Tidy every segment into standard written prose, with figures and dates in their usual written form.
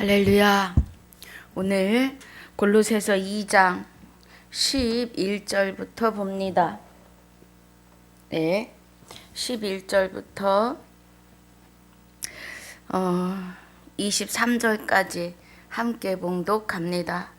할렐루야. 오늘 골로새서 2장 11절부터 봅니다. 네, 11절부터 23절까지 함께 봉독합니다.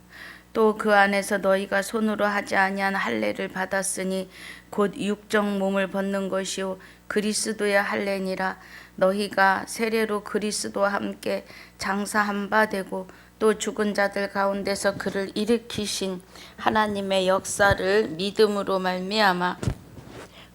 또 그 안에서 너희가 손으로 하지 아니한 할례를 받았으니 곧 육적 몸을 벗는 것이요 그리스도의 할례니라. 너희가 세례로 그리스도와 함께 장사한 바 되고 또 죽은 자들 가운데서 그를 일으키신 하나님의 역사를 믿음으로 말미암아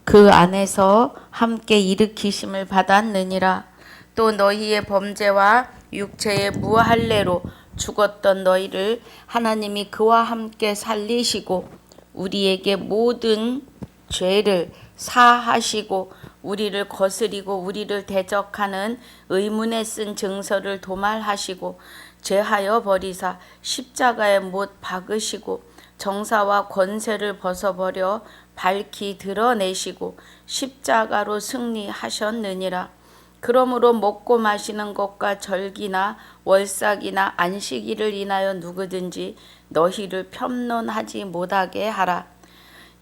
그 안에서 함께 일으키심을 받았느니라. 또 너희의 범죄와 육체의 무할례로 죽었던 너희를 하나님이 그와 함께 살리시고 우리에게 모든 죄를 사하시고 우리를 거스리고 우리를 대적하는 의문에 쓴 증서를 도말하시고 죄하여 버리사 십자가에 못 박으시고 정사와 권세를 벗어버려 밝히 드러내시고 십자가로 승리하셨느니라. 그러므로 먹고 마시는 것과 절기나 월삭이나 안식일을 인하여 누구든지 너희를 편론하지 못하게 하라.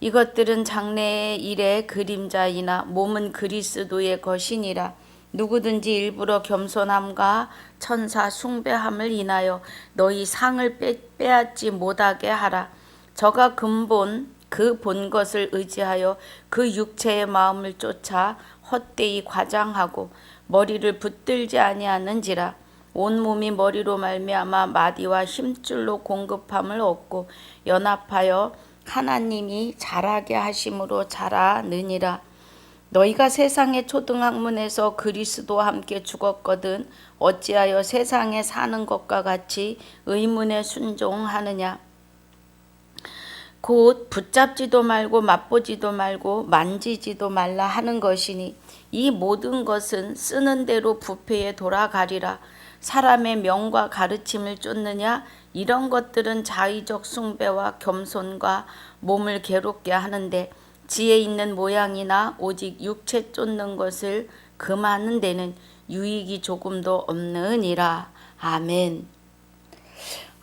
이것들은 장래의 일의 그림자이나 몸은 그리스도의 것이니라. 누구든지 일부러 겸손함과 천사 숭배함을 인하여 너희 상을 빼앗지 못하게 하라. 저가 근본 그 본 것을 의지하여 그 육체의 마음을 쫓아 헛되이 과장하고 머리를 붙들지 아니하는지라. 온몸이 머리로 말미암아 마디와 힘줄로 공급함을 얻고 연합하여 하나님이 자라게 하심으로 자라느니라. 너희가 세상의 초등학문에서 그리스도와 함께 죽었거든 어찌하여 세상에 사는 것과 같이 의문에 순종하느냐. 곧 붙잡지도 말고 맛보지도 말고 만지지도 말라 하는 것이니 이 모든 것은 쓰는 대로 부패에 돌아가리라. 사람의 명과 가르침을 쫓느냐. 이런 것들은 자의적 숭배와 겸손과 몸을 괴롭게 하는데 지혜 있는 모양이나 오직 육체 쫓는 것을 금하는 데는 유익이 조금도 없느니라. 아멘.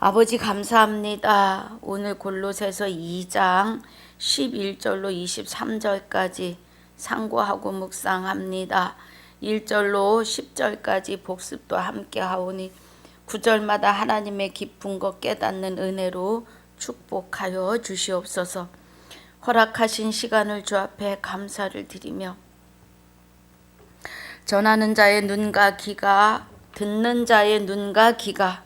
아버지 감사합니다. 오늘 골로새서 2장 11절로 23절까지 상고하고 묵상합니다. 1절로 10절까지 복습도 함께 하오니 9절마다 하나님의 깊은 것 깨닫는 은혜로 축복하여 주시옵소서. 허락하신 시간을 주 앞에 감사를 드리며 전하는 자의 눈과 귀가 듣는 자의 눈과 귀가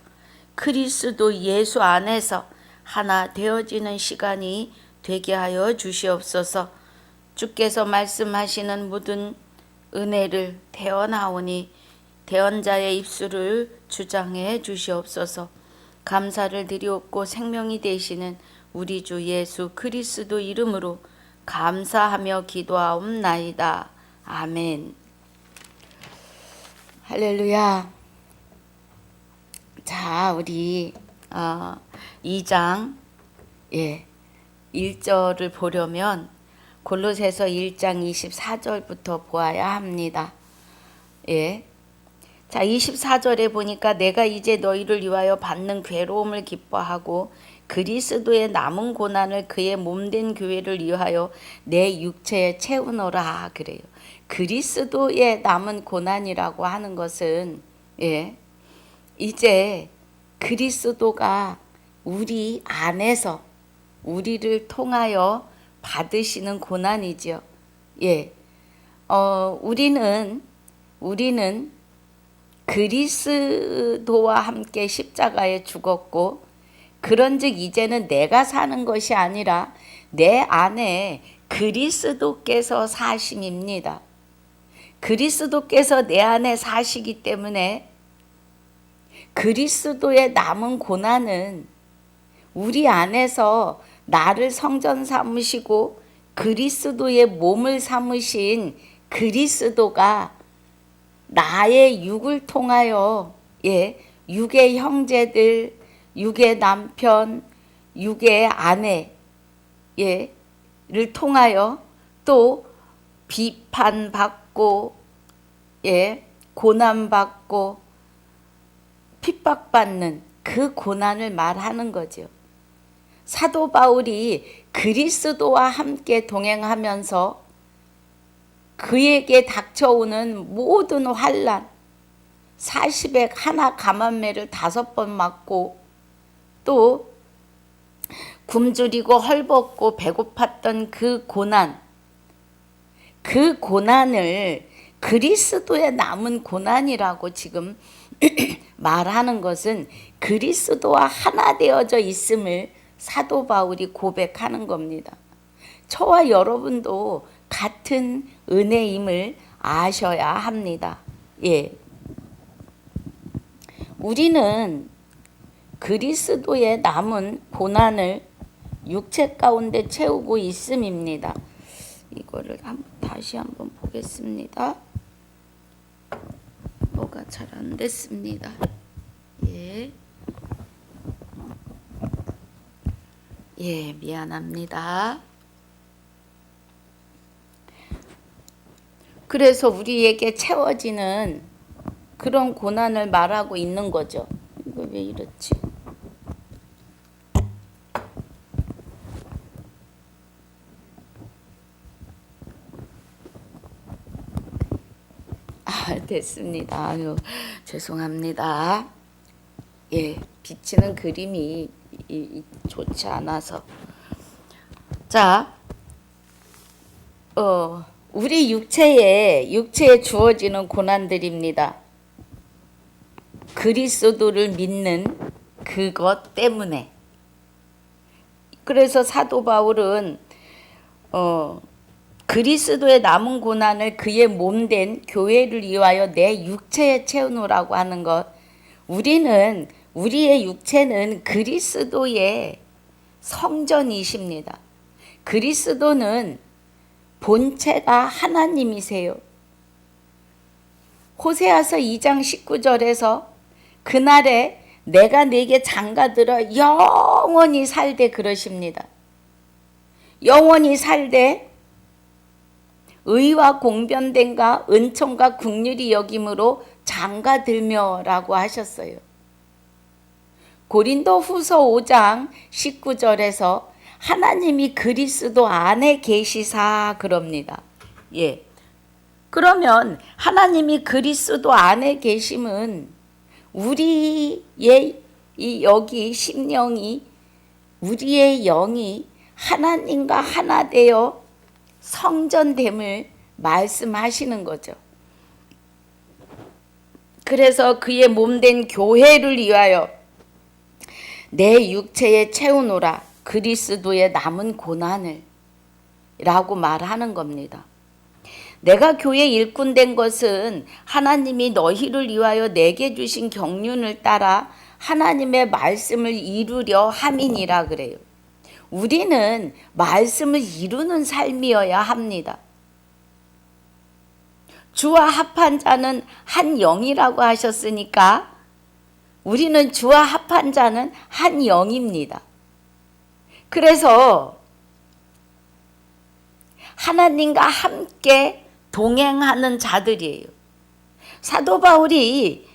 그리스도 예수 안에서 하나 되어지는 시간이 되게 하여 주시옵소서. 주께서 말씀하시는 모든 은혜를 태어나오니 대언자의 입술을 주장해 주시옵소서. 감사를 드리옵고 생명이 되시는 우리 주 예수 그리스도 이름으로 감사하며 기도하옵나이다. 아멘. 할렐루야. 자, 우리 2장 1절을 보려면 골로새서 1장 24절부터 보아야 합니다. 자, 24절에 보니까 내가 이제 너희를 위하여 받는 괴로움을 기뻐하고 그리스도의 남은 고난을 그의 몸된 교회를 위하여 내 육체에 채우노라 그래요. 그리스도의 남은 고난이라고 하는 것은 이제 그리스도가 우리 안에서 우리를 통하여 받으시는 고난이죠. 우리는 그리스도와 함께 십자가에 죽었고 그런즉 이제는 내가 사는 것이 아니라 내 안에 그리스도께서 사심입니다. 그리스도께서 내 안에 사시기 때문에 그리스도의 남은 고난은 우리 안에서 나를 성전 삼으시고 그리스도의 몸을 삼으신 그리스도가 나의 육을 통하여 육의 형제들, 육의 남편, 육의 아내를 통하여 또 비판받고 고난받고 핍박받는 그 고난을 말하는 거죠. 사도 바울이 그리스도와 함께 동행하면서 그에게 닥쳐오는 모든 환난, 40에 하나 감한매를 5번 맞고 또 굶주리고 헐벗고 배고팠던 그 고난을 그리스도의 남은 고난이라고 지금 말하는 것은 그리스도와 하나 되어져 있음을 사도 바울이 고백하는 겁니다. 저와 여러분도 같은 은혜임을 아셔야 합니다. 예. 우리는 그리스도의 남은 고난을 육체 가운데 채우고 있음입니다. 이거를 다시 한번 보겠습니다. 뭐가 잘 안 됐습니다. 예. 예, 미안합니다. 그래서 우리에게 채워지는 그런 고난을 말하고 있는 거죠. 이거 왜 이렇지? 됐습니다. 아유, 죄송합니다. 예, 비치는 그림이 좋지 않아서. 자, 우리 육체에 주어지는 고난들입니다. 그리스도를 믿는 그것 때문에. 그래서 사도 바울은 그리스도의 남은 고난을 그의 몸된 교회를 위하여 내 육체에 채우노라고 하는 것. 우리의 육체는 그리스도의 성전이십니다. 그리스도는 본체가 하나님이세요. 호세아서 2장 19절에서 그날에 내가 네게 장가들어 영원히 살되 그러십니다. 영원히 살되 의와 공변됨과 은총과 긍휼이 여김으로 장가들며라고 하셨어요. 고린도 후서 5장 19절에서 하나님이 그리스도 안에 계시사 그럽니다. 예. 그러면 하나님이 그리스도 안에 계심은 우리의 여기 심령이, 우리의 영이 하나님과 하나 되어 성전됨을 말씀하시는 거죠. 그래서 그의 몸된 교회를 위하여 내 육체에 채우노라, 그리스도의 남은 고난을 라고 말하는 겁니다. 내가 교회 일꾼 된 것은 하나님이 너희를 위하여 내게 주신 경륜을 따라 하나님의 말씀을 이루려 함이니라 그래요. 우리는 말씀을 이루는 삶이어야 합니다. 주와 합한 자는 한 영이라고 하셨으니까 우리는 주와 합한 자는 한 영입니다. 그래서 하나님과 함께 동행하는 자들이에요. 사도 바울이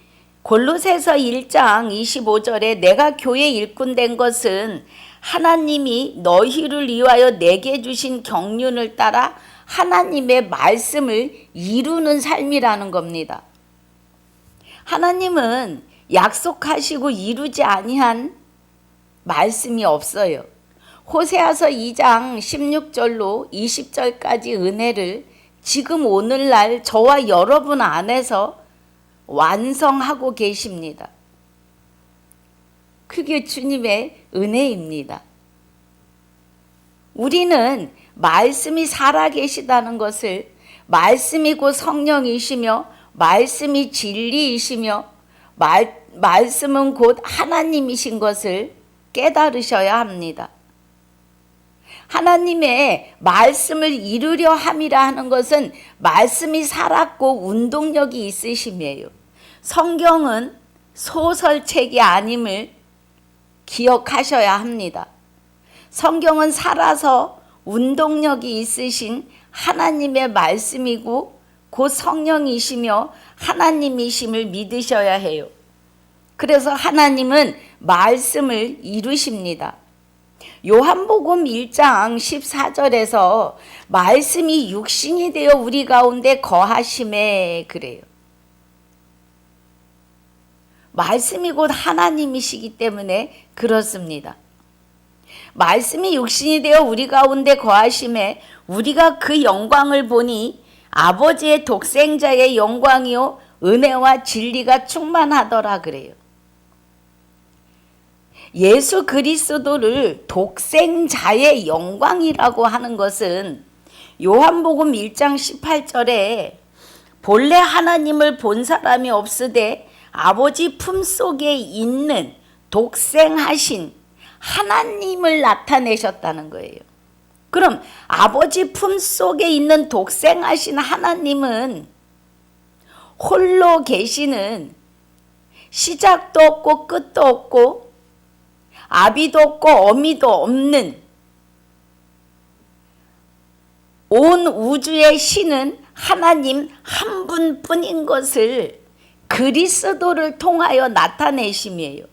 골로새서 1장 25절에 내가 교회 일꾼 된 것은 하나님이 너희를 위하여 내게 주신 경륜을 따라 하나님의 말씀을 이루는 삶이라는 겁니다. 하나님은 약속하시고 이루지 아니한 말씀이 없어요. 호세아서 2장 16절로 20절까지 은혜를 지금 오늘날 저와 여러분 안에서 완성하고 계십니다. 그게 주님의 은혜입니다. 우리는 말씀이 살아계시다는 것을, 말씀이 곧 성령이시며 말씀이 진리이시며 말씀은 곧 하나님이신 것을 깨달으셔야 합니다. 하나님의 말씀을 이루려 함이라 하는 것은 말씀이 살았고 운동력이 있으심이에요. 성경은 소설책이 아님을 기억하셔야 합니다. 성경은 살아서 운동력이 있으신 하나님의 말씀이고 곧 성령이시며 하나님이심을 믿으셔야 해요. 그래서 하나님은 말씀을 이루십니다. 요한복음 1장 14절에서 말씀이 육신이 되어 우리 가운데 거하심에 그래요. 말씀이 곧 하나님이시기 때문에 그렇습니다. 말씀이 육신이 되어 우리 가운데 거하심에 우리가 그 영광을 보니 아버지의 독생자의 영광이요 은혜와 진리가 충만하더라 그래요. 예수 그리스도를 독생자의 영광이라고 하는 것은 요한복음 1장 18절에 본래 하나님을 본 사람이 없으되 아버지 품속에 있는 독생하신 하나님을 나타내셨다는 거예요. 그럼 아버지 품속에 있는 독생하신 하나님은 홀로 계시는 시작도 없고 끝도 없고 아비도 없고 어미도 없는 온 우주의 신은 하나님 한 분뿐인 것을 그리스도를 통하여 나타내심이에요.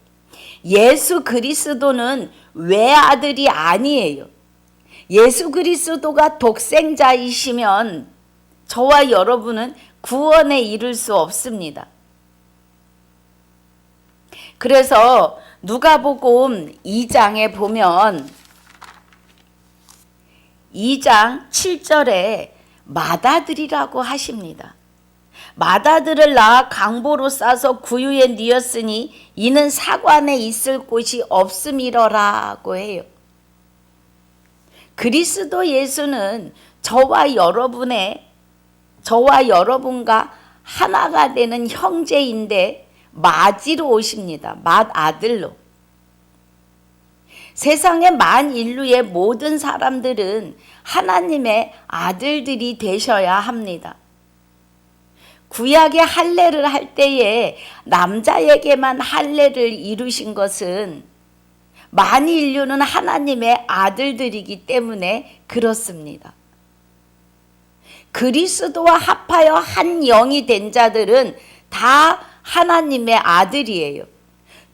예수 그리스도는 외아들이 아니에요. 예수 그리스도가 독생자이시면 저와 여러분은 구원에 이를 수 없습니다. 그래서 누가복음 2장에 보면 2장 7절에 맏아들이라고 하십니다. 맏아들을 낳아 강보로 싸서 구유에 뉘었으니 이는 사관에 있을 곳이 없음이러라고 해요. 그리스도 예수는 저와 여러분과 하나가 되는 형제인데 맏이로 오십니다. 맏아들로. 세상의 만인류의 모든 사람들은 하나님의 아들들이 되셔야 합니다. 구약의 할례를 할 때에 남자에게만 할례를 이루신 것은 만인류는 하나님의 아들들이기 때문에 그렇습니다. 그리스도와 합하여 한 영이 된 자들은 다 하나님의 아들이에요.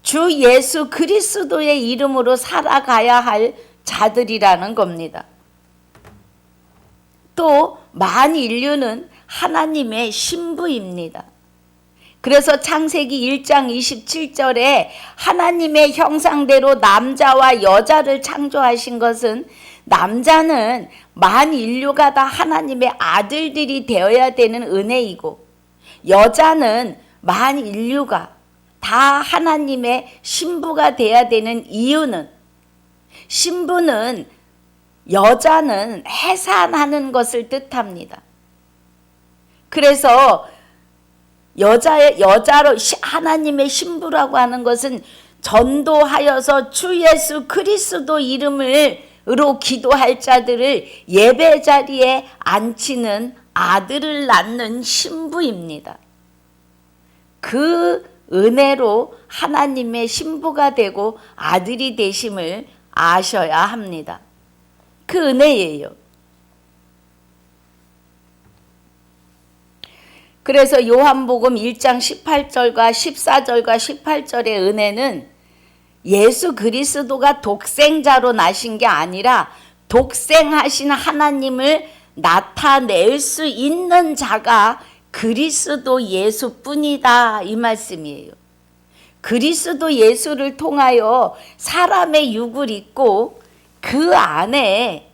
주 예수 그리스도의 이름으로 살아가야 할 자들이라는 겁니다. 또 만인류는 하나님의 신부입니다. 그래서 창세기 1장 27절에 하나님의 형상대로 남자와 여자를 창조하신 것은 남자는 만인류가 다 하나님의 아들들이 되어야 되는 은혜이고 여자는 만인류가 다 하나님의 신부가 되어야 되는 이유는 신부는 여자는 해산하는 것을 뜻합니다. 그래서 여자로 하나님의 신부라고 하는 것은 전도하여서 주 예수 그리스도 이름으로 기도할 자들을 예배 자리에 앉히는 아들을 낳는 신부입니다. 그 은혜로 하나님의 신부가 되고 아들이 되심을 아셔야 합니다. 그 은혜예요. 그래서 요한복음 1장 18절과 14절과 18절의 은혜는 예수 그리스도가 독생자로 나신 게 아니라 독생하신 하나님을 나타낼 수 있는 자가 그리스도 예수뿐이다 이 말씀이에요. 그리스도 예수를 통하여 사람의 육을 입고 그 안에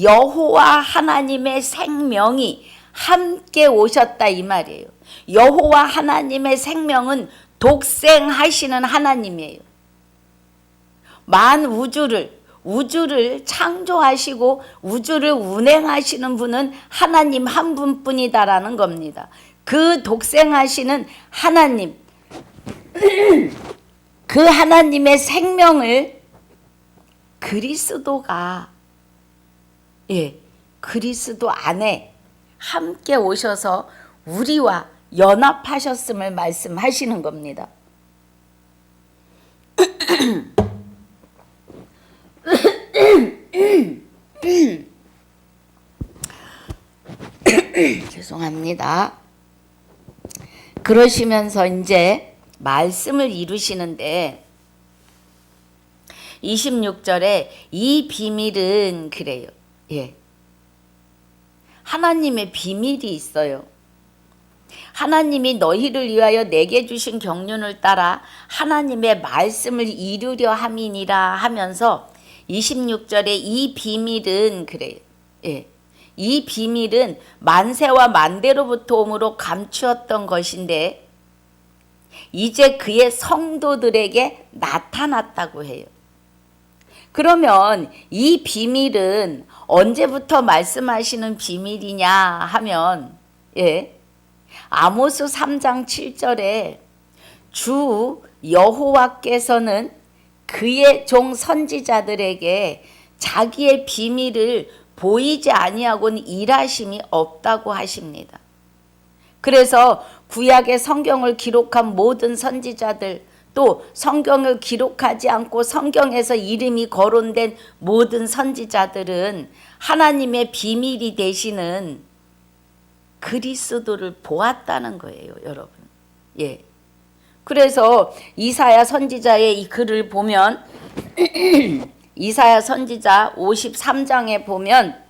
여호와 하나님의 생명이 함께 오셨다 이 말이에요. 여호와 하나님의 생명은 독생하시는 하나님이에요. 만 우주를 창조하시고 우주를 운행하시는 분은 하나님 한 분뿐이다라는 겁니다. 그 독생하시는 하나님, 그 하나님의 생명을 그리스도가 그리스도 안에 함께 오셔서 우리와 연합하셨음을 말씀하시는 겁니다. 죄송합니다. 그러시면서 이제 말씀을 이루시는데 26절에 이 비밀은 그래요. 예. 하나님의 비밀이 있어요. 하나님이 너희를 위하여 내게 주신 경륜을 따라 하나님의 말씀을 이루려 함이니라 하면서 26절에 이 비밀은 그래요. 예. 이 비밀은 만세와 만대로부터 오므로 감추었던 것인데 이제 그의 성도들에게 나타났다고 해요. 그러면 이 비밀은 언제부터 말씀하시는 비밀이냐 하면 예. 아모스 3장 7절에 주 여호와께서는 그의 종 선지자들에게 자기의 비밀을 보이지 아니하고는 일하심이 없다고 하십니다. 그래서 구약의 성경을 기록한 모든 선지자들 또 성경을 기록하지 않고 성경에서 이름이 거론된 모든 선지자들은 하나님의 비밀이 되시는 그리스도를 보았다는 거예요, 여러분. 예. 그래서 이사야 선지자의 이 글을 보면 이사야 선지자 53장에 보면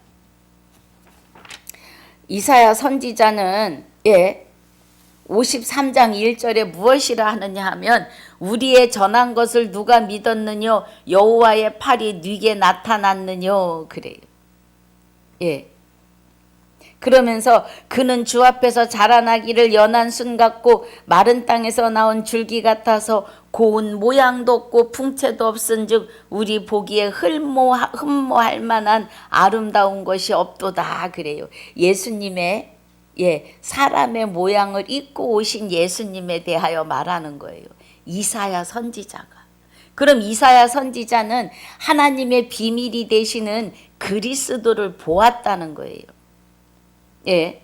이사야 선지자는 53장 1절에 무엇이라 하느냐 하면 우리의 전한 것을 누가 믿었느뇨 여호와의 팔이 네게 나타났느뇨 그래요. 예. 그러면서 그는 주 앞에서 자라나기를 연한 순 같고 마른 땅에서 나온 줄기 같아서 고운 모양도 없고 풍채도 없은즉 우리 보기에 흠모할 만한 아름다운 것이 없도다 그래요. 예수님의 사람의 모양을 입고 오신 예수님에 대하여 말하는 거예요. 이사야 선지자가. 그럼 이사야 선지자는 하나님의 비밀이 되시는 그리스도를 보았다는 거예요. 예.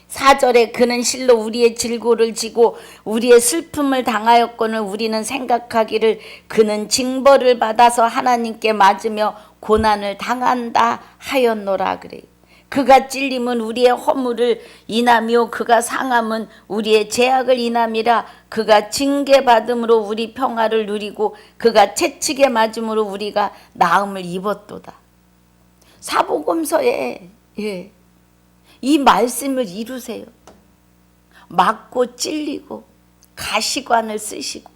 4절에 그는 실로 우리의 질고를 지고 우리의 슬픔을 당하였거늘 우리는 생각하기를 그는 징벌을 받아서 하나님께 맞으며 고난을 당한다 하였노라 그래요. 그가 찔림은 우리의 허물을 인하며 그가 상함은 우리의 죄악을 인함이라. 그가 징계받음으로 우리 평화를 누리고 그가 채찍에 맞음으로 우리가 나음을 입었도다. 사복음서에 이 말씀을 이루세요. 맞고 찔리고 가시관을 쓰시고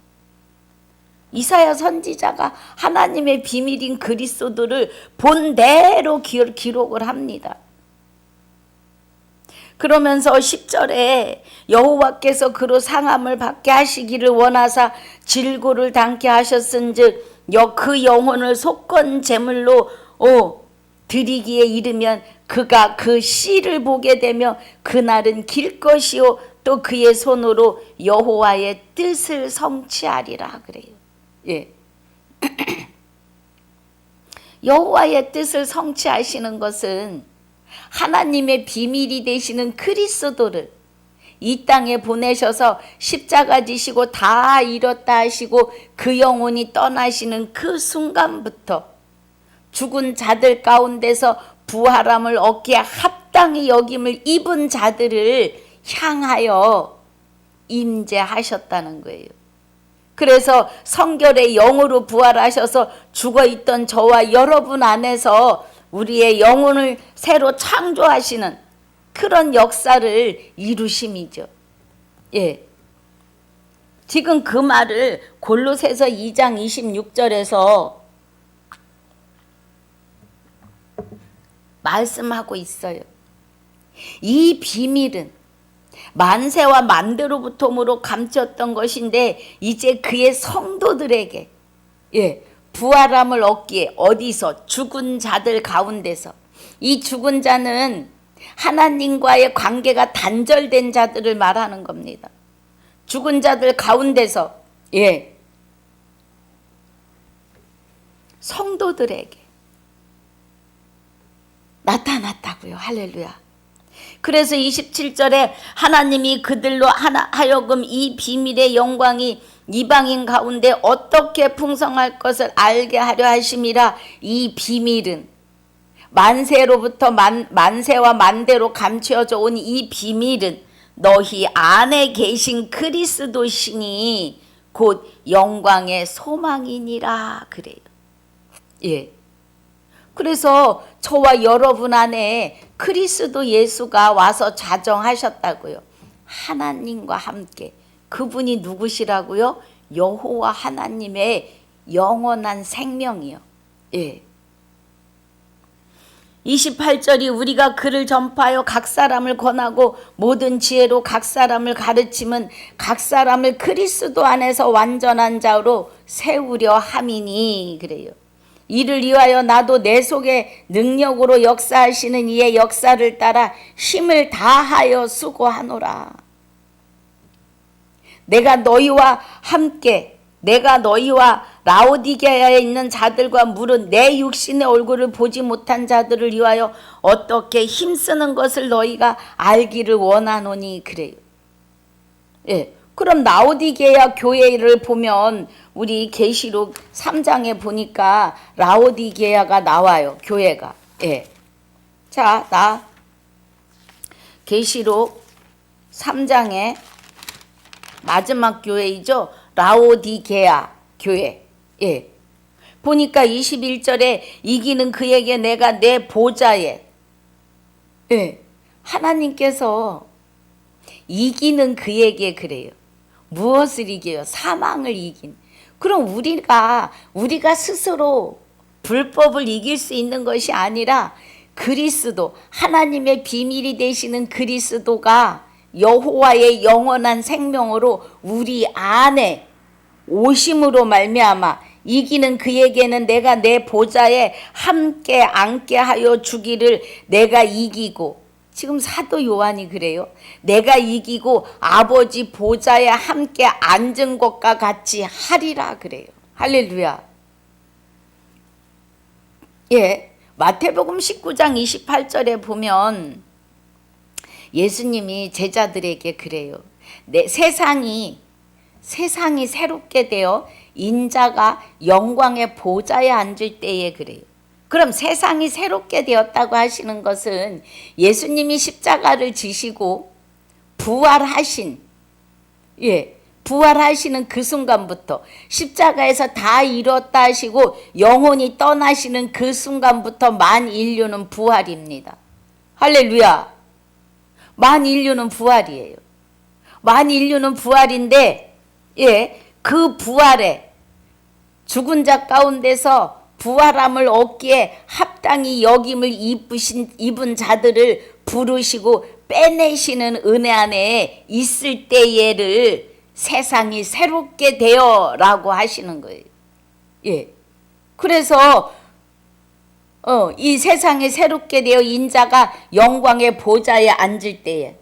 이사야 선지자가 하나님의 비밀인 그리스도를 본대로 기록을 합니다. 그러면서 10절에 여호와께서 그로 상함을 받게 하시기를 원하사 질고를 당케 하셨은즉 그 영혼을 속건 제물로 드리기에 이르면 그가 그 씨를 보게 되며 그날은 길 것이요 또 그의 손으로 여호와의 뜻을 성취하리라 그래요. 예. 여호와의 뜻을 성취하시는 것은 하나님의 비밀이 되시는 그리스도를 이 땅에 보내셔서 십자가 지시고 다 이뤘다 하시고 그 영혼이 떠나시는 그 순간부터 죽은 자들 가운데서 부활함을 얻기에 합당히 여김을 입은 자들을 향하여 임재하셨다는 거예요. 그래서 성결의 영으로 부활하셔서 죽어있던 저와 여러분 안에서 우리의 영혼을 새로 창조하시는 그런 역사를 이루심이죠. 예. 지금 그 말을 골로새서 2장 26절에서 말씀하고 있어요. 이 비밀은 만세와 만대로부터 오므로 감췄던 것인데 이제 그의 성도들에게 부활함을 얻기에 어디서? 죽은 자들 가운데서. 이 죽은 자는 하나님과의 관계가 단절된 자들을 말하는 겁니다. 죽은 자들 가운데서 성도들에게 나타났다고요. 할렐루야. 그래서 27절에 하나님이 그들로 하여금 이 비밀의 영광이 이방인 가운데 어떻게 풍성할 것을 알게 하려 하심이라. 이 비밀은 만세로부터 만세와 만대로 감추어져 온 이 비밀은 너희 안에 계신 그리스도시니 곧 영광의 소망이니라 그래요. 예. 그래서 저와 여러분 안에 그리스도 예수가 와서 자정하셨다고요. 하나님과 함께. 그분이 누구시라고요? 여호와 하나님의 영원한 생명이요. 예. 28절이 우리가 그를 전파하여 각 사람을 권하고 모든 지혜로 각 사람을 가르침은 각 사람을 그리스도 안에서 완전한 자로 세우려 함이니 그래요. 이를 위하여 나도 내 속에 능력으로 역사하시는 이의 역사를 따라 힘을 다하여 수고하노라. 내가 너희와 라오디게아에 있는 자들과 물은 내 육신의 얼굴을 보지 못한 자들을 위하여 어떻게 힘쓰는 것을 너희가 알기를 원하노니 그래요. 예. 그럼 라오디게아 교회를 보면 우리 계시록 3장에 보니까 라오디게아가 나와요. 교회가. 예. 자, 나 계시록 3장에 마지막 교회이죠. 라오디게아 교회. 예. 보니까 21절에 이기는 그에게 내가 내 보좌에 예. 하나님께서 이기는 그에게 그래요. 무엇을 이겨요? 사망을 이긴. 그럼 우리가 스스로 불법을 이길 수 있는 것이 아니라 그리스도, 하나님의 비밀이 되시는 그리스도가 여호와의 영원한 생명으로 우리 안에 오심으로 말미암아 이기는 그에게는 내가 내 보좌에 함께 앉게 하여 주기를 내가 이기고, 지금 사도 요한이 그래요. 내가 이기고 아버지 보좌에 함께 앉은 것과 같이 하리라 그래요. 할렐루야. 예, 마태복음 19장 28절에 보면 예수님이 제자들에게 그래요. 세상이 새롭게 되어 인자가 영광의 보좌에 앉을 때에 그래요. 그럼 세상이 새롭게 되었다고 하시는 것은 예수님이 십자가를 지시고 부활하시는 그 순간부터, 십자가에서 다 이뤘다 하시고 영혼이 떠나시는 그 순간부터 만 인류는 부활입니다. 할렐루야. 만 인류는 부활이에요. 만 인류는 부활인데, 그 부활에 죽은 자 가운데서 부활함을 얻기에 합당히 여김을 입은 자들을 부르시고 빼내시는 은혜 안에 있을 때에를 세상이 새롭게 되어라고 하시는 거예요. 예. 그래서 이 세상이 새롭게 되어 인자가 영광의 보좌에 앉을 때에,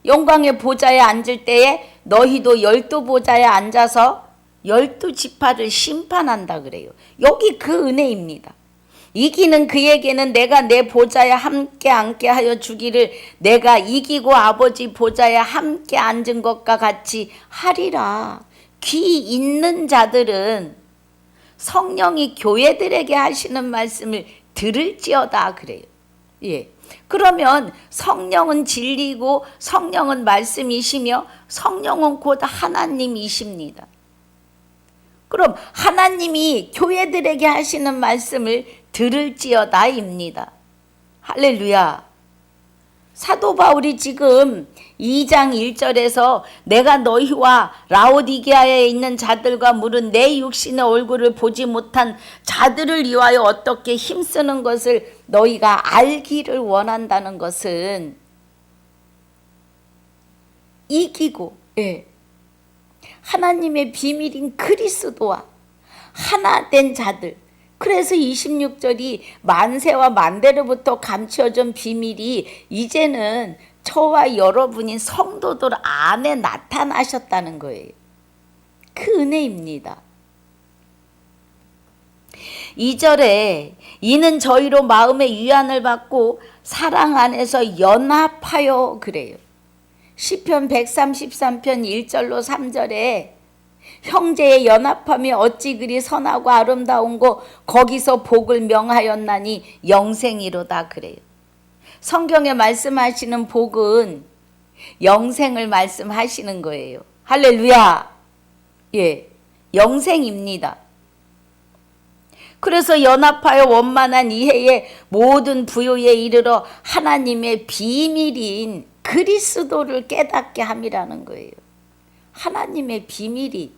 영광의 보좌에 앉을 때에 너희도 12보좌에 앉아서 12지파를 심판한다 그래요. 여기 그 은혜입니다. 이기는 그에게는 내가 내 보좌에 함께 앉게 하여 주기를 내가 이기고 아버지 보좌에 함께 앉은 것과 같이 하리라. 귀 있는 자들은 성령이 교회들에게 하시는 말씀을 들을지어다 그래요. 예. 그러면 성령은 진리고 성령은 말씀이시며 성령은 곧 하나님이십니다. 그럼 하나님이 교회들에게 하시는 말씀을 들을지어다입니다. 할렐루야. 사도 바울이 지금 2장 1절에서 내가 너희와 라오디게아에 있는 자들과 물은 내 육신의 얼굴을 보지 못한 자들을 위하여 어떻게 힘쓰는 것을 너희가 알기를 원한다는 것은 이기고 하나님의 비밀인 그리스도와 하나 된 자들. 그래서 26절이 만세와 만대로부터 감추어진 비밀이 이제는 저와 여러분인 성도들 안에 나타나셨다는 거예요. 그 은혜입니다. 2절에 이는 저희로 마음의 위안을 받고 사랑 안에서 연합하여 그래요. 시편 133편 1절로 3절에 형제의 연합함이 어찌 그리 선하고 아름다운고 거기서 복을 명하였나니 영생이로다 그래요. 성경에 말씀하시는 복은 영생을 말씀하시는 거예요. 할렐루야. 예, 영생입니다. 그래서 연합하여 원만한 이해의 모든 부요에 이르러 하나님의 비밀인 그리스도를 깨닫게 함이라는 거예요. 하나님의 비밀이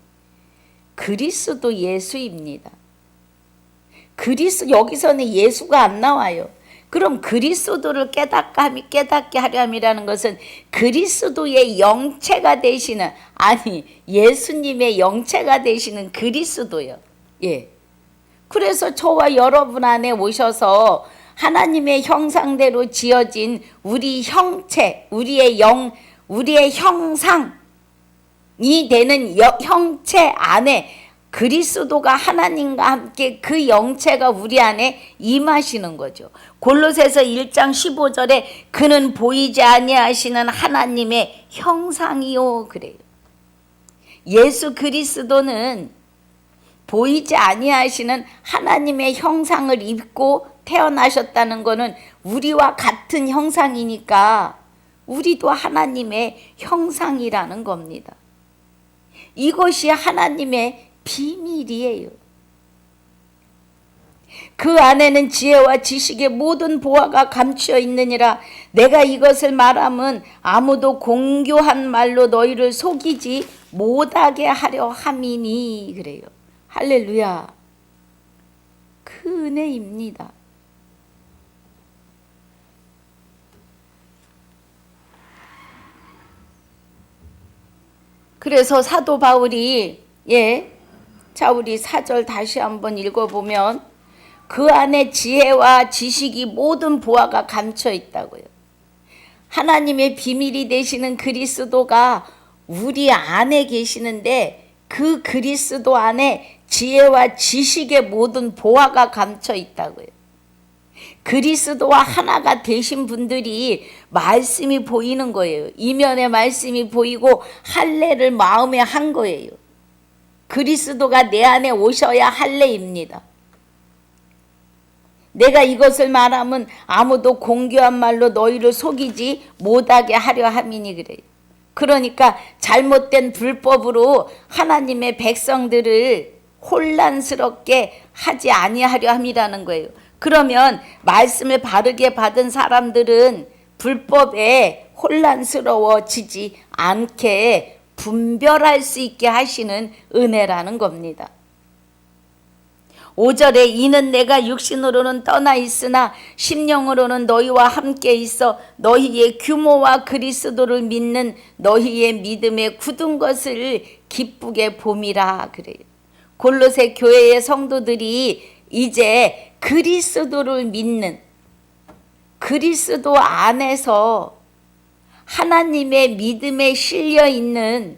그리스도 예수입니다. 여기서는 예수가 안 나와요. 그럼 그리스도를 깨닫게 하려 함이라는 것은 그리스도의 영체가 되시는, 아니 예수님의 영체가 되시는 그리스도요. 예. 그래서 저와 여러분 안에 오셔서 하나님의 형상대로 지어진 우리 형체, 우리의 형상이 되는 형체 안에 그리스도가 하나님과 함께 그 영체가 우리 안에 임하시는 거죠. 골로새서 1장 15절에 그는 보이지 아니하시는 하나님의 형상이요 그래요. 예수 그리스도는 보이지 아니하시는 하나님의 형상을 입고 태어나셨다는 것은 우리와 같은 형상이니까 우리도 하나님의 형상이라는 겁니다. 이것이 하나님의 비밀이에요. 그 안에는 지혜와 지식의 모든 보화가 감추어 있느니라. 내가 이것을 말함은 아무도 공교한 말로 너희를 속이지 못하게 하려 함이니 그래요. 할렐루야. 그 은혜입니다. 그래서 사도 바울이 자 우리 4절 다시 한번 읽어보면 그 안에 지혜와 지식이 모든 보화가 감춰 있다고요. 하나님의 비밀이 되시는 그리스도가 우리 안에 계시는데 그 그리스도 안에 지혜와 지식의 모든 보화가 감춰 있다고요. 그리스도와 하나가 되신 분들이 말씀이 보이는 거예요. 이면에 말씀이 보이고 할례를 마음에 한 거예요. 그리스도가 내 안에 오셔야 할례입니다. 내가 이것을 말하면 아무도 공교한 말로 너희를 속이지 못하게 하려 함이니 그래요. 그러니까 잘못된 불법으로 하나님의 백성들을 혼란스럽게 하지 아니하려 함이라는 거예요. 그러면 말씀을 바르게 받은 사람들은 불법에 혼란스러워지지 않게 분별할 수 있게 하시는 은혜라는 겁니다. 5절에 이는 내가 육신으로는 떠나 있으나 심령으로는 너희와 함께 있어 너희의 규모와 그리스도를 믿는 너희의 믿음에 굳은 것을 기쁘게 봄이라 그래요. 골로새 교회의 성도들이 이제 그리스도를 믿는 그리스도 안에서 하나님의 믿음에 실려 있는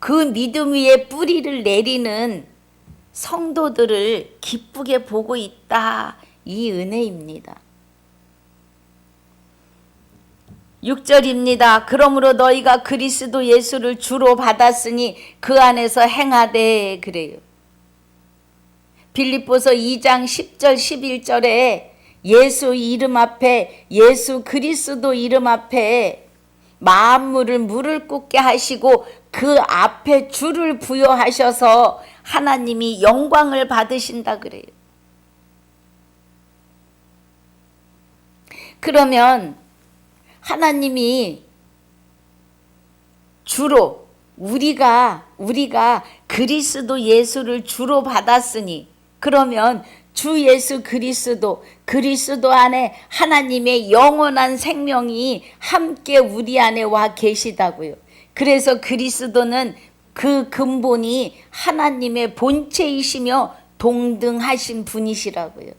그 믿음 위에 뿌리를 내리는 성도들을 기쁘게 보고 있다. 이 은혜입니다. 6절입니다. 그러므로 너희가 그리스도 예수를 주로 받았으니 그 안에서 행하되 그래요. 빌립보서 2장 10절 11절에 예수 이름 앞에 예수 그리스도 이름 앞에 만물을 무를 꿇게 하시고 그 앞에 주를 부여하셔서 하나님이 영광을 받으신다 그래요. 그러면 하나님이 주로 우리가 그리스도 예수를 주로 받았으니 그러면 주 예수 그리스도 안에 하나님의 영원한 생명이 함께 우리 안에 와 계시다고요. 그래서 그리스도는 그 근본이 하나님의 본체이시며 동등하신 분이시라고요.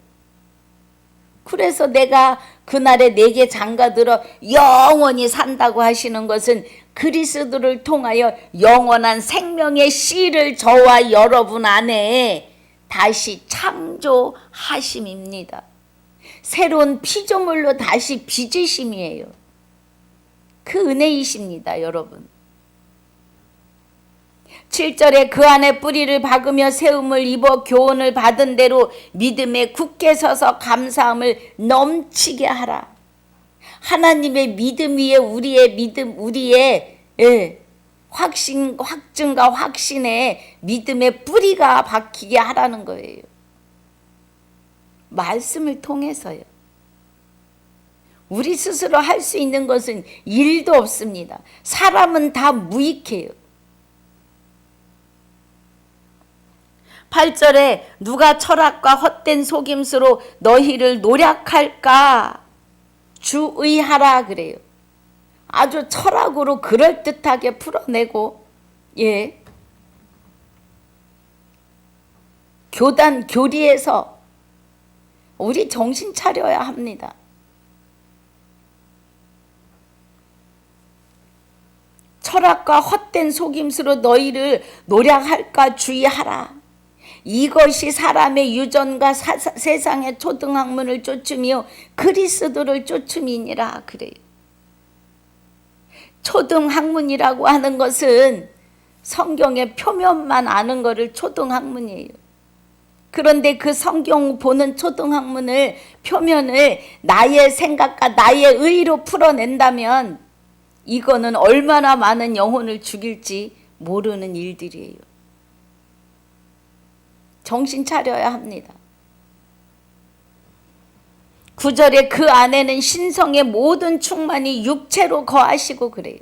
그래서 내가 그날에 내게 장가들어 영원히 산다고 하시는 것은 그리스도를 통하여 영원한 생명의 씨를 저와 여러분 안에 다시 창조하심입니다. 새로운 피조물로 다시 빚으심이에요. 그 은혜이십니다, 여러분. 7절에 그 안에 뿌리를 박으며 세움을 입어 교훈을 받은 대로 믿음에 굳게 서서 감사함을 넘치게 하라. 하나님의 믿음 위에 우리의 믿음, 우리의 확증과 확신에 믿음의 뿌리가 박히게 하라는 거예요. 말씀을 통해서요. 우리 스스로 할 수 있는 것은 일도 없습니다. 사람은 다 무익해요. 8절에 누가 철학과 헛된 속임수로 너희를 노략할까 주의하라 그래요. 아주 철학으로 그럴듯하게 풀어내고 교리에서 우리 정신 차려야 합니다. 철학과 헛된 속임수로 너희를 노략할까 주의하라. 이것이 사람의 유전과 세상의 초등학문을 쫓으며 그리스도를 쫓음이니라 그래요. 초등학문이라고 하는 것은 성경의 표면만 아는 것을 초등학문이에요. 그런데 그 성경 보는 초등학문을 표면을 나의 생각과 나의 의로 풀어낸다면 이거는 얼마나 많은 영혼을 죽일지 모르는 일들이에요. 정신 차려야 합니다. 9절에 그 안에는 신성의 모든 충만이 육체로 거하시고 그래요.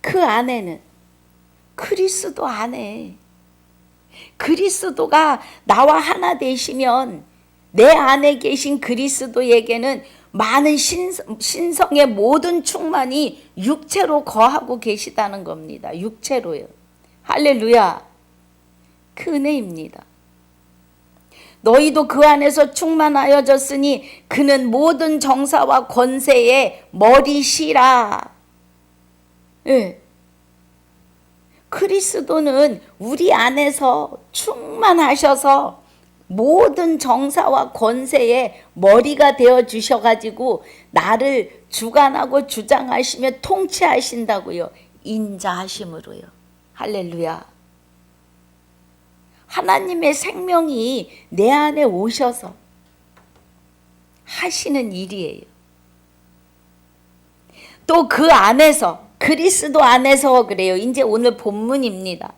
그 안에는 그리스도 안에 그리스도가 나와 하나 되시면 내 안에 계신 그리스도에게는 많은 신성의 모든 충만이 육체로 거하고 계시다는 겁니다. 육체로요. 할렐루야. 그 은혜입니다. 너희도 그 안에서 충만하여졌으니 그는 모든 정사와 권세의 머리시라. 그리스도는 우리 안에서 충만하셔서 모든 정사와 권세의 머리가 되어 주셔가지고 나를 주관하고 주장하시며 통치하신다고요. 인자하심으로요. 할렐루야. 하나님의 생명이 내 안에 오셔서 하시는 일이에요. 또 그 안에서 그리스도 안에서 그래요. 이제 오늘 본문입니다.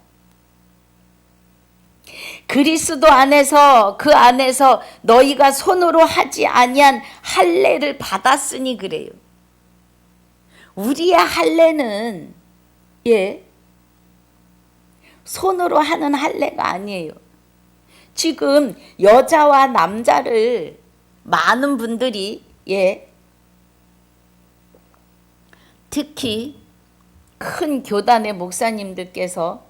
그리스도 안에서 그 안에서 너희가 손으로 하지 아니한 할례를 받았으니 그래요. 우리의 할례는 손으로 하는 할례가 아니에요. 지금 여자와 남자를 많은 분들이 특히 큰 교단의 목사님들께서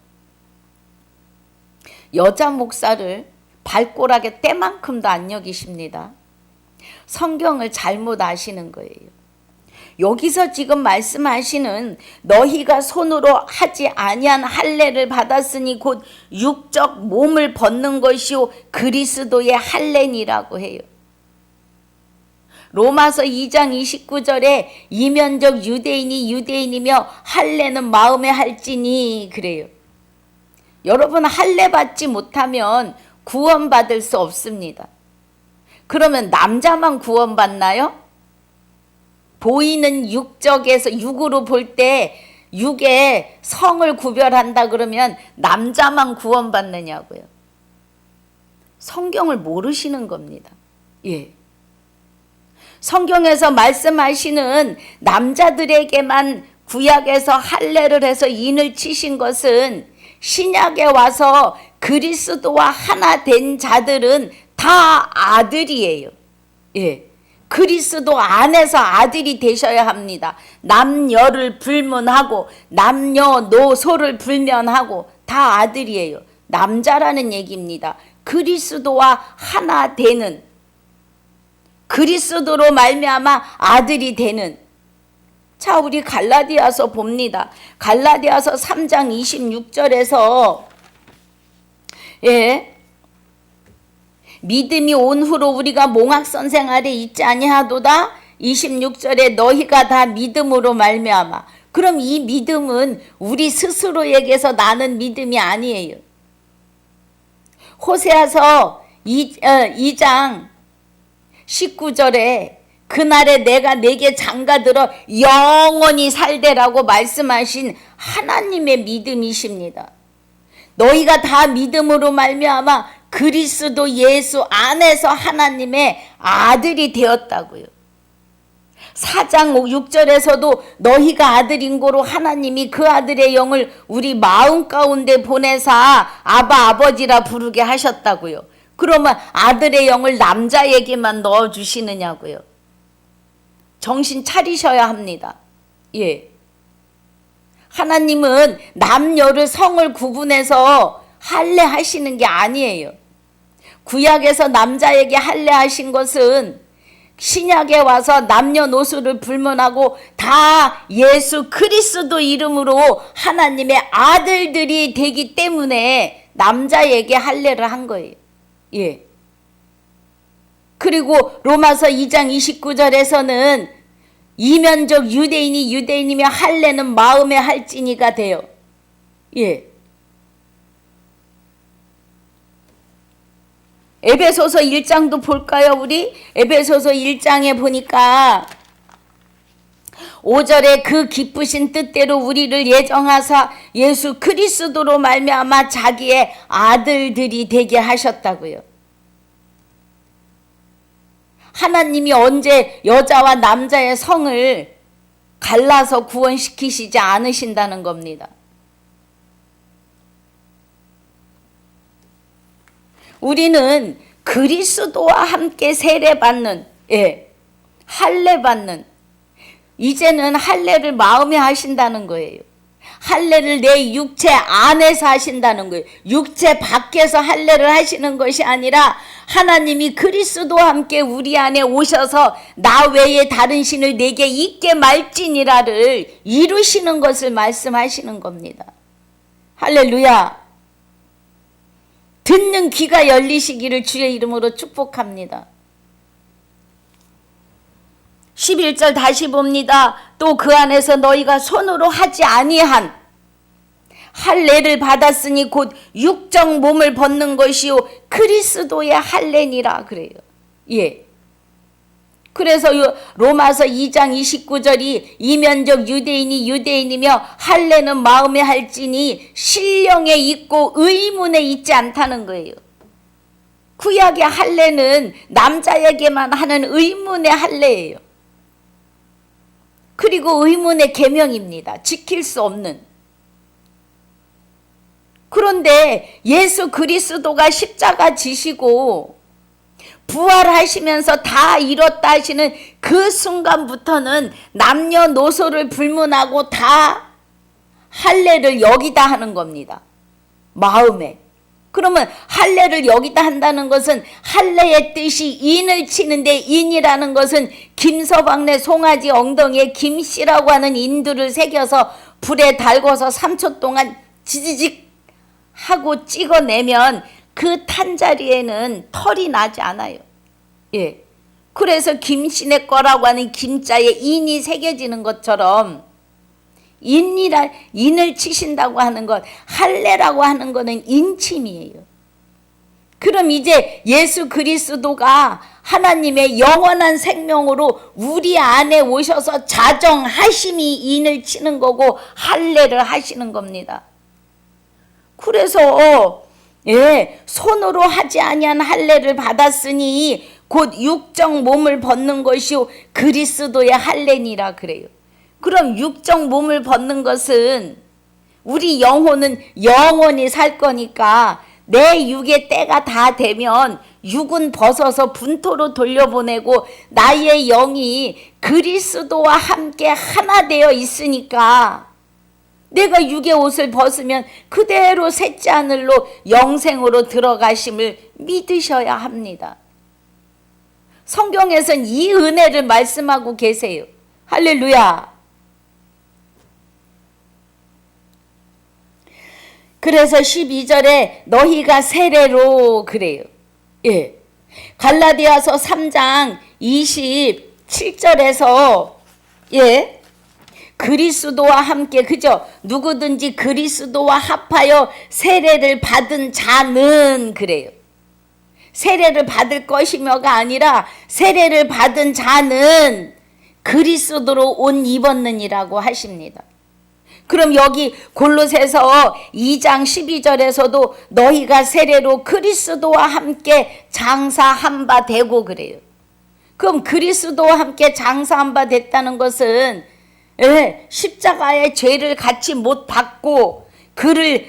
여자 목사를 발꼬락에 때만큼도 안 여기십니다. 성경을 잘못 아시는 거예요. 여기서 지금 말씀하시는 너희가 손으로 하지 아니한 할례를 받았으니 곧 육적 몸을 벗는 것이요 그리스도의 할례니라고 해요. 로마서 2장 29절에 이면적 유대인이 유대인이며 할례는 마음에 할지니 그래요. 여러분 할례 받지 못하면 구원받을 수 없습니다. 그러면 남자만 구원받나요? 보이는 육적에서 육으로 볼 때 육의 성을 구별한다 그러면 남자만 구원받느냐고요. 성경을 모르시는 겁니다. 성경에서 말씀하시는 남자들에게만 구약에서 할례를 해서 인을 치신 것은 신약에 와서 그리스도와 하나 된 자들은 다 아들이에요. 그리스도 안에서 아들이 되셔야 합니다. 남녀를 불문하고 남녀노소를 불면하고 다 아들이에요. 남자라는 얘기입니다. 그리스도와 하나 되는 그리스도로 말미암아 아들이 되는. 자, 우리 갈라디아서 봅니다. 갈라디아서 3장 26절에서 믿음이 온 후로 우리가 몽학선생 아래 있지 아니하도다. 26절에 너희가 다 믿음으로 말미암아. 그럼 이 믿음은 우리 스스로에게서 나는 믿음이 아니에요. 호세아서 2장 19절에 그날에 내가 내게 장가들어 영원히 살되라고 말씀하신 하나님의 믿음이십니다. 너희가 다 믿음으로 말미암아 그리스도 예수 안에서 하나님의 아들이 되었다고요. 4장 6절에서도 너희가 아들인 고로 하나님이 그 아들의 영을 우리 마음 가운데 보내사 아바 아버지라 부르게 하셨다고요. 그러면 아들의 영을 남자에게만 넣어주시느냐고요. 정신 차리셔야 합니다. 예. 하나님은 남녀를 성을 구분해서 할례하시는 게 아니에요. 구약에서 남자에게 할례하신 것은 신약에 와서 남녀노소를 불문하고 다 예수 그리스도 이름으로 하나님의 아들들이 되기 때문에 남자에게 할례를 한 거예요. 예. 그리고 로마서 2장 29절에서는 이면적 유대인이 유대인이며 할례는 마음의 할지니가 돼요. 예. 에베소서 1장도 볼까요, 우리? 에베소서 1장에 보니까 5절에 그 기쁘신 뜻대로 우리를 예정하사 예수 그리스도로 말미암아 자기의 아들들이 되게 하셨다고요. 하나님이 언제 여자와 남자의 성을 갈라서 구원시키시지 않으신다는 겁니다. 우리는 그리스도와 함께 세례받는, 할례받는, 이제는 할례를 마음에 하신다는 거예요. 할례를 내 육체 안에서 하신다는 거예요. 육체 밖에서 할례를 하시는 것이 아니라 하나님이 그리스도와 함께 우리 안에 오셔서 나 외에 다른 신을 내게 있게 말지니라를 이루시는 것을 말씀하시는 겁니다. 할렐루야. 듣는 귀가 열리시기를 주의 이름으로 축복합니다. 11절 다시 봅니다. 또 그 안에서 너희가 손으로 하지 아니한 할례를 받았으니 곧 육적 몸을 벗는 것이요 그리스도의 할례니라 그래요. 예. 그래서 로마서 2장 29절이 이면적 유대인이 유대인이며 할례는 마음에 할지니 신령에 있고 의문에 있지 않다는 거예요. 구약의 할례는 남자에게만 하는 의문의 할례예요. 그리고 의문의 계명입니다. 지킬 수 없는. 그런데 예수 그리스도가 십자가 지시고 부활하시면서 다 이뤘다 하시는 그 순간부터는 남녀노소를 불문하고 다 할례를 여기다 하는 겁니다. 마음에. 그러면 할례를 여기다 한다는 것은 할례의 뜻이 인을 치는데 인이라는 것은 김서방네 송아지 엉덩이에 김씨라고 하는 인두를 새겨서 불에 달궈서 3초 동안 지지직 하고 찍어내면 그 탄 자리에는 털이 나지 않아요. 예. 그래서 김씨네 거라고 하는 김자에 인이 새겨지는 것처럼 인을 치신다고 하는 것, 할례라고 하는 것은 인침이에요. 그럼 이제 예수 그리스도가 하나님의 영원한 생명으로 우리 안에 오셔서 자정하심이 인을 치는 거고 할례를 하시는 겁니다. 그래서 손으로 하지 아니한 할례를 받았으니 곧 육적 몸을 벗는 것이요 그리스도의 할례니라 그래요. 그럼 육적 몸을 벗는 것은 우리 영혼은 영원히 살 거니까 내 육의 때가 다 되면 육은 벗어서 분토로 돌려보내고 나의 영이 그리스도와 함께 하나 되어 있으니까 내가 육의 옷을 벗으면 그대로 셋째 하늘로 영생으로 들어가심을 믿으셔야 합니다. 성경에서는 이 은혜를 말씀하고 계세요. 할렐루야. 그래서 12절에 너희가 세례로 그래요. 예. 갈라디아서 3장 27절에서 그리스도와 함께 그죠? 누구든지 그리스도와 합하여 세례를 받은 자는 그래요. 세례를 받을 것이며가 아니라 세례를 받은 자는 그리스도로 옷 입었느니라고 하십니다. 그럼 여기 골로새서 2장 12절에서도 너희가 세례로 그리스도와 함께 장사한 바 되고 그래요. 그럼 그리스도와 함께 장사한 바 됐다는 것은 십자가의 죄를 같이 못 받고 그를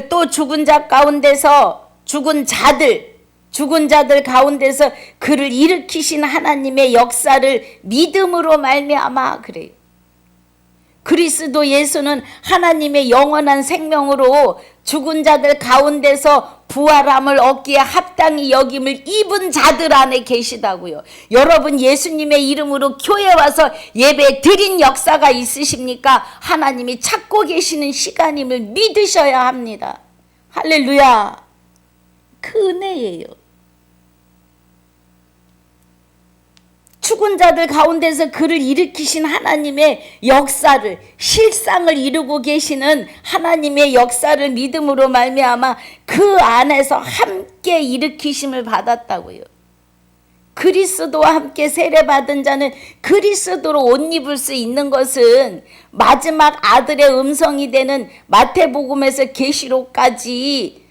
또 죽은 자 가운데서 죽은 자들 가운데서 그를 일으키신 하나님의 역사를 믿음으로 말미암아 그래요. 그리스도 예수는 하나님의 영원한 생명으로 죽은 자들 가운데서 부활함을 얻기에 합당히 여김을 입은 자들 안에 계시다고요. 여러분 예수님의 이름으로 교회 와서 예배 드린 역사가 있으십니까? 하나님이 찾고 계시는 시간임을 믿으셔야 합니다. 할렐루야. 그 은혜예요. 죽은 자들 가운데서 그를 일으키신 하나님의 역사를, 실상을 이루고 계시는 하나님의 역사를 믿음으로 말미암아 그 안에서 함께 일으키심을 받았다고요. 그리스도와 함께 세례받은 자는 그리스도로 옷 입을 수 있는 것은 마지막 아들의 음성이 되는 마태복음에서 계시록까지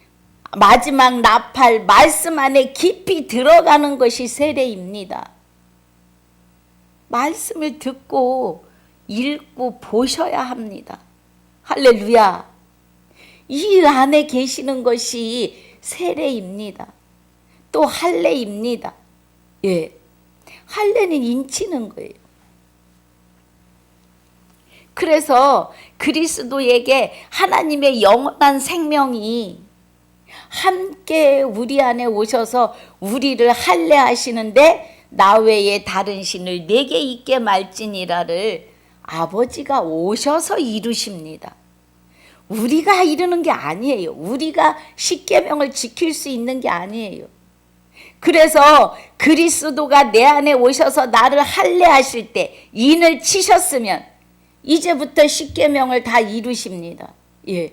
마지막 나팔 말씀 안에 깊이 들어가는 것이 세례입니다. 말씀을 듣고 읽고 보셔야 합니다. 할렐루야. 이 안에 계시는 것이 세례입니다. 또 할례입니다. 예. 할례는 인치는 거예요. 그래서 그리스도에게 하나님의 영원한 생명이 함께 우리 안에 오셔서 우리를 할례하시는데 나 외에 다른 신을 내게 있게 말지니라를 아버지가 오셔서 이루십니다. 우리가 이루는 게 아니에요. 우리가 십계명을 지킬 수 있는 게 아니에요. 그래서 그리스도가 내 안에 오셔서 나를 할례하실 때 인을 치셨으면 이제부터 십계명을 다 이루십니다. 예.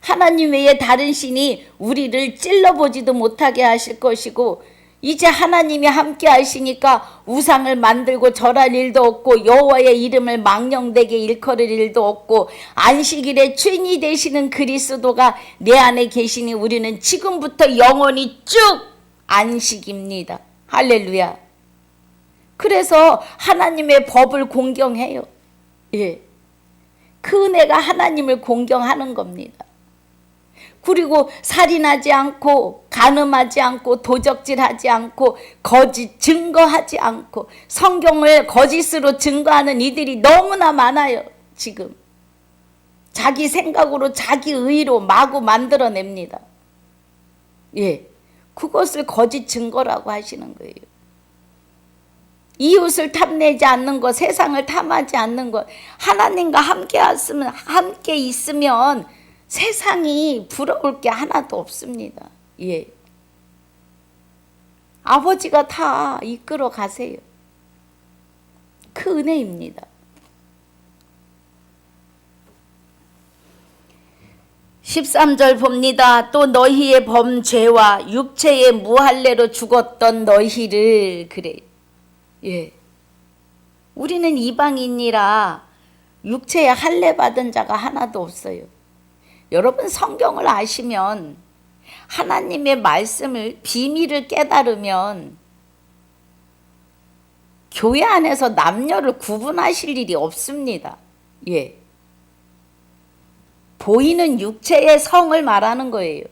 하나님 외에 다른 신이 우리를 찔러보지도 못하게 하실 것이고 이제 하나님이 함께 하시니까 우상을 만들고 절할 일도 없고 여호와의 이름을 망령되게 일컬을 일도 없고 안식일에 주인이 되시는 그리스도가 내 안에 계시니 우리는 지금부터 영원히 쭉 안식입니다. 할렐루야. 그래서 하나님의 법을 공경해요. 예. 그 은혜가 하나님을 공경하는 겁니다. 그리고 살인하지 않고 간음하지 않고 도적질하지 않고 거짓 증거하지 않고 성경을 거짓으로 증거하는 이들이 너무나 많아요. 지금 자기 생각으로 자기 의로 마구 만들어냅니다. 예, 그것을 거짓 증거라고 하시는 거예요. 이웃을 탐내지 않는 것, 세상을 탐하지 않는 것, 하나님과 함께 있으면 세상이 부러울 게 하나도 없습니다. 예. 아버지가 다 이끌어 가세요. 그 은혜입니다. 13절 봅니다. 또 너희의 범죄와 육체의 무할례로 죽었던 너희를 그래. 예. 우리는 이방인이라 육체에 할례 받은 자가 하나도 없어요. 여러분 성경을 아시면 하나님의 말씀을 비밀을 깨달으면 교회 안에서 남녀를 구분하실 일이 없습니다. 예. 보이는 육체의 성을 말하는 거예요.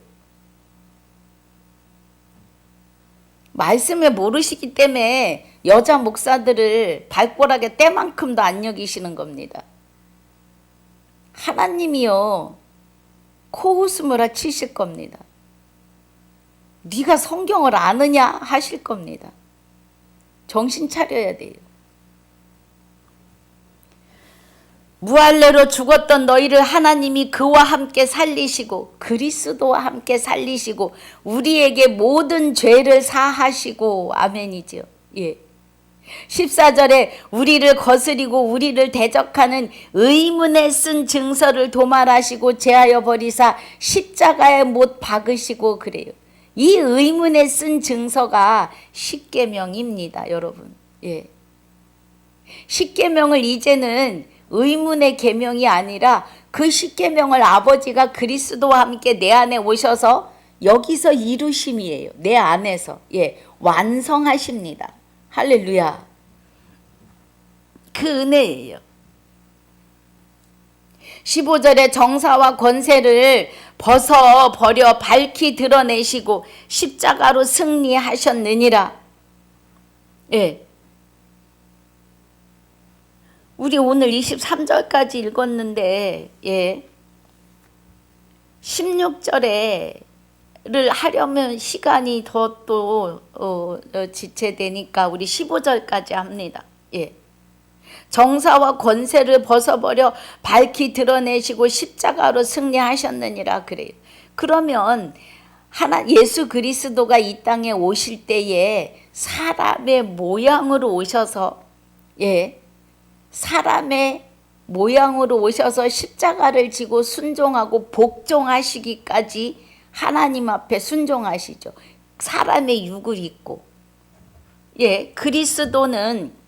말씀을 모르시기 때문에 여자 목사들을 발꼬락에 때만큼도 안 여기시는 겁니다. 하나님이요 코웃음을 치실 겁니다. 네가 성경을 아느냐 하실 겁니다. 정신 차려야 돼요. 무할례로 죽었던 너희를 하나님이 그와 함께 살리시고 그리스도와 함께 살리시고 우리에게 모든 죄를 사하시고 아멘이죠. 예. 14절에 우리를 거스리고 우리를 대적하는 의문에 쓴 증서를 도말하시고 제하여 버리사 십자가에 못 박으시고 그래요. 이 의문에 쓴 증서가 십계명입니다, 여러분. 예. 십계명을 이제는 의문의 계명이 아니라 그 십계명을 아버지가 그리스도와 함께 내 안에 오셔서 여기서 이루심이에요. 내 안에서. 예. 완성하십니다. 할렐루야. 그 은혜예요. 15절에 정사와 권세를 벗어버려 밝히 드러내시고 십자가로 승리하셨느니라. 예. 우리 오늘 23절까지 읽었는데, 예. 16절에를 하려면 시간이 더 또 지체되니까 우리 15절까지 합니다. 예. 정사와 권세를 벗어버려 밝히 드러내시고 십자가로 승리하셨느니라 그래요. 그러면 예수 그리스도가 이 땅에 오실 때에 사람의 모양으로 오셔서, 예, 사람의 모양으로 오셔서 십자가를 지고 순종하고 복종하시기까지 하나님 앞에 순종하시죠. 사람의 육을 입고. 예, 그리스도는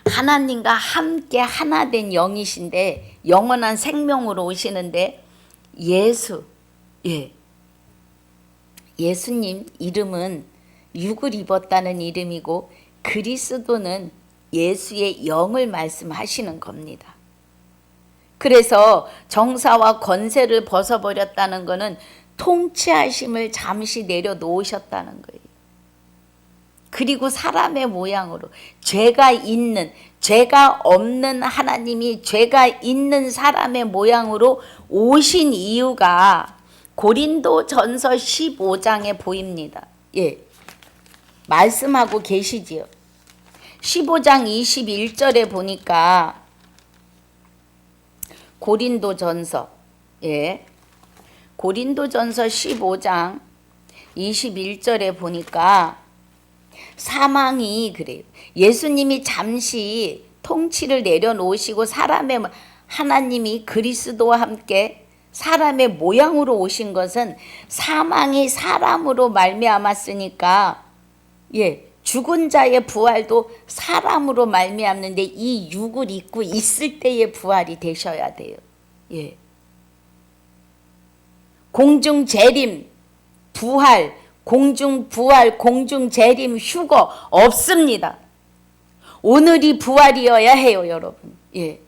하나님과 함께 하나 된 영이신데 영원한 생명으로 오시는데 예수님 이름은 육을 입었다는 이름이고 그리스도는 예수의 영을 말씀하시는 겁니다. 그래서 정사와 권세를 벗어버렸다는 것은 통치하심을 잠시 내려놓으셨다는 거예요. 그리고 사람의 모양으로 죄가 있는, 죄가 없는 하나님이 죄가 있는 사람의 모양으로 오신 이유가 고린도전서 15장에 보입니다. 예, 말씀하고 계시지요. 15장 21절에 보니까 고린도전서, 예, 고린도전서 15장 21절에 보니까 사망이 그래요. 예수님이 잠시 통치를 내려놓으시고 하나님이 그리스도와 함께 사람의 모양으로 오신 것은 사망이 사람으로 말미암았으니까, 예, 죽은 자의 부활도 사람으로 말미암는데 이 육을 입고 있을 때의 부활이 되셔야 돼요. 예. 공중 재림, 부활, 공중 부활, 공중 재림, 휴거 없습니다. 오늘이 부활이어야 해요, 여러분. 예.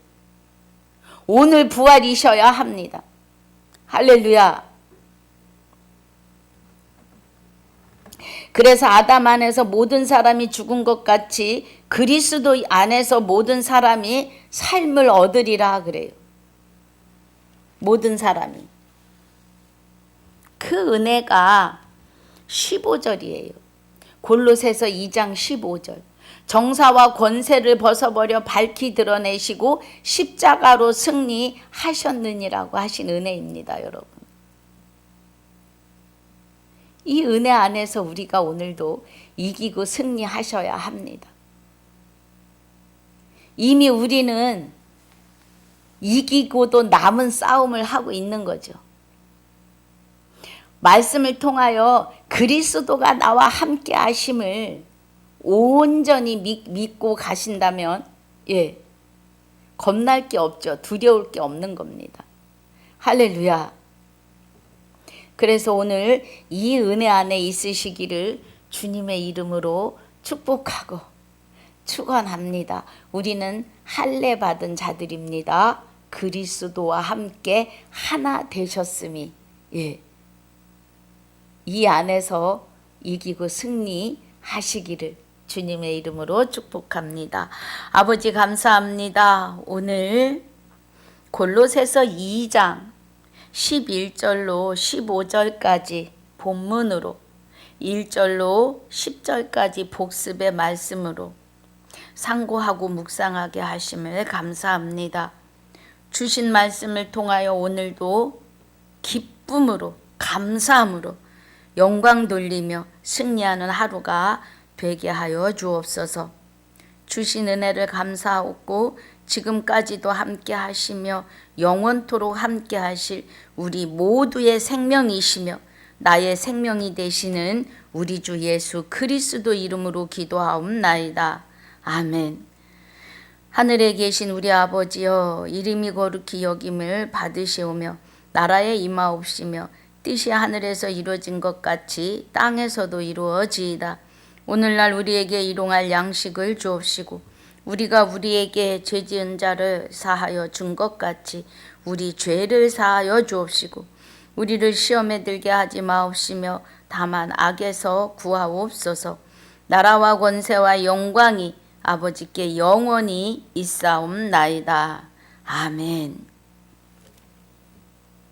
오늘 부활이셔야 합니다. 할렐루야. 그래서 아담 안에서 모든 사람이 죽은 것 같이 그리스도 안에서 모든 사람이 삶을 얻으리라 그래요. 모든 사람이. 그 은혜가 15절이에요. 골로새서 2장 15절. 정사와 권세를 벗어버려 밝히 드러내시고 십자가로 승리하셨느니라고 하신 은혜입니다, 여러분. 이 은혜 안에서 우리가 오늘도 이기고 승리하셔야 합니다. 이미 우리는 이기고도 남은 싸움을 하고 있는 거죠. 말씀을 통하여 그리스도가 나와 함께 하심을 온전히 믿고 가신다면, 예, 겁날 게 없죠. 두려울 게 없는 겁니다. 할렐루야. 그래서 오늘 이 은혜 안에 있으시기를 주님의 이름으로 축복하고 축원합니다. 우리는 할례 받은 자들입니다. 그리스도와 함께 하나 되셨음이, 예, 이 안에서 이기고 승리하시기를 주님의 이름으로 축복합니다. 아버지 감사합니다. 오늘 골로새서 2장 11절로 15절까지 본문으로 1절로 10절까지 복습의 말씀으로 상고하고 묵상하게 하심을 감사합니다. 주신 말씀을 통하여 오늘도 기쁨으로 감사함으로 영광 돌리며 승리하는 하루가 되게 하여 주옵소서. 주신 은혜를 감사하고 지금까지도 함께 하시며 영원토록 함께 하실 우리 모두의 생명이시며 나의 생명이 되시는 우리 주 예수 그리스도 이름으로 기도하옵나이다. 아멘. 하늘에 계신 우리 아버지여, 이름이 거룩히 여김을 받으시오며 나라에 임하옵시며 뜻이 하늘에서 이루어진 것 같이 땅에서도 이루어지이다. 오늘날 우리에게 일용할 양식을 주옵시고 우리가 우리에게 죄지은 자를 사하여 준 것 같이 우리 죄를 사하여 주옵시고 우리를 시험에 들게 하지 마옵시며 다만 악에서 구하옵소서. 나라와 권세와 영광이 아버지께 영원히 있사옵나이다. 아멘.